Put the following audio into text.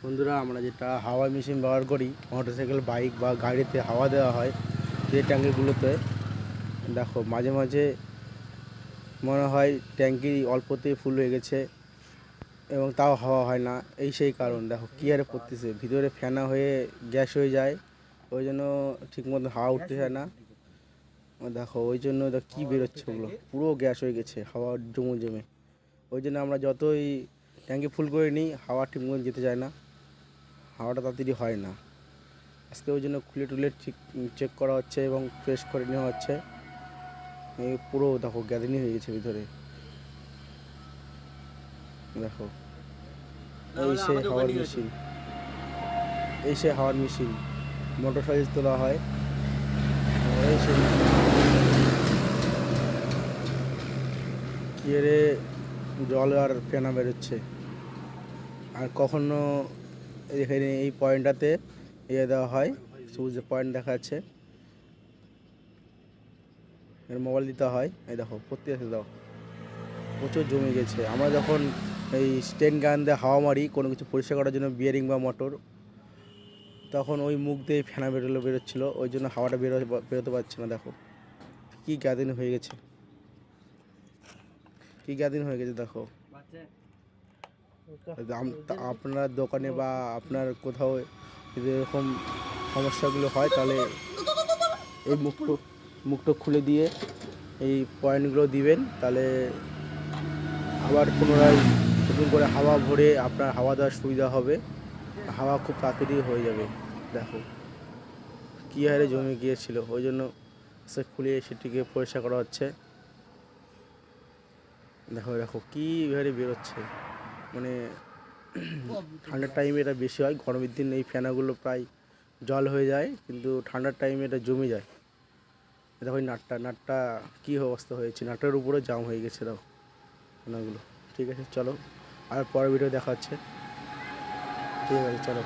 বন্ধুরা, আমরা যেটা হাওয়া মেশিন ব্যবহার করি মোটরসাইকেল, বাইক বা গাড়িতে হাওয়া দেওয়া হয় যে ট্যাঙ্কিগুলোতে, দেখো মাঝে মাঝে মনে হয় ট্যাঙ্কি অল্পতেই ফুল হয়ে গেছে এবং তাও হাওয়া হয় না। এই সেই কারণ, দেখো কী হারে পড়তেছে, ভিতরে ফেনা হয়ে গ্যাস হয়ে যায়, ওই জন্য ঠিকমতো হাওয়া উঠতে চায় না। দেখো ওই জন্য কী বেরোচ্ছে, ওগুলো পুরো গ্যাস হয়ে গেছে, হাওয়া জমে জমে। ওই জন্য আমরা যতই ট্যাঙ্কি ফুল করে নিই, হাওয়া ঠিকমতো যেতে চায় না, হাওয়াটা তাড়াতাড়ি হয় না। আজকে ওই জন্য খুলে টুলে ঠিক চেক করা হচ্ছে এবং ফ্রেশ করে নেওয়া হচ্ছে। এই পুরো দেখো গ্যাদানি হয়ে গেছে ভিতরে, দেখো এই সে হাওয়ার মেশিন, এই সে হাওয়ার মেশিন মোটর সাইজ তোলা হয়, এই সে কি রে, জল আর ফেনা বেরোচ্ছে। আর কখনো এখানে এই পয়েন্টটাতে দেওয়া হয়, সবুজ যে পয়েন্ট দেখা যাচ্ছে, এর মোবাইল দিতে হয়। এই দেখো প্রত্যেক দাও প্রচুর জমে গেছে। আমরা যখন এই স্টেন গান দিয়ে হাওয়া মারি কোনো কিছু পরিষ্কার করার জন্য, বিয়ারিং বা মোটর, তখন ওই মুখ দিয়ে ফেনা বেরোচ্ছিলো, ওই জন্য হাওয়াটা বেরোতে পারছে না। দেখো কী গাদিন হয়ে গেছে, কী গাদিন হয়ে গেছে দেখো। আপনার দোকানে বা আপনার কোথাও যদি এরকম সমস্যাগুলো হয়, তাহলে এই মুখটা খুলে দিয়ে এই পয়েন্টগুলো দিবেন, তাহলে আবার পুনরায় নতুন করে হাওয়া ভরে আপনার হাওয়া দেওয়ার সুবিধা হবে, হাওয়া খুব তাড়াতাড়ি হয়ে যাবে। দেখো কী হারে জমে গিয়েছিল, ওই জন্য সে খুলে সেটিকে পরিষ্কার করা হচ্ছে। দেখো দেখো কী হারে বেরোচ্ছে, মানে ঠান্ডার টাইমে এটা বেশি হয়, গরমের দিন এই ফেনাগুলো প্রায় জল হয়ে যায়, কিন্তু ঠান্ডার টাইমে এটা জমে যায়। দেখো ওই নাটটা কী অবস্থা হয়েছে, নাটের উপরে জাম হয়ে গেছে দেখো ফেনাগুলো। ঠিক আছে, চলো আর পরের ভিডিও দেখা হচ্ছে। ঠিক আছে, চলো।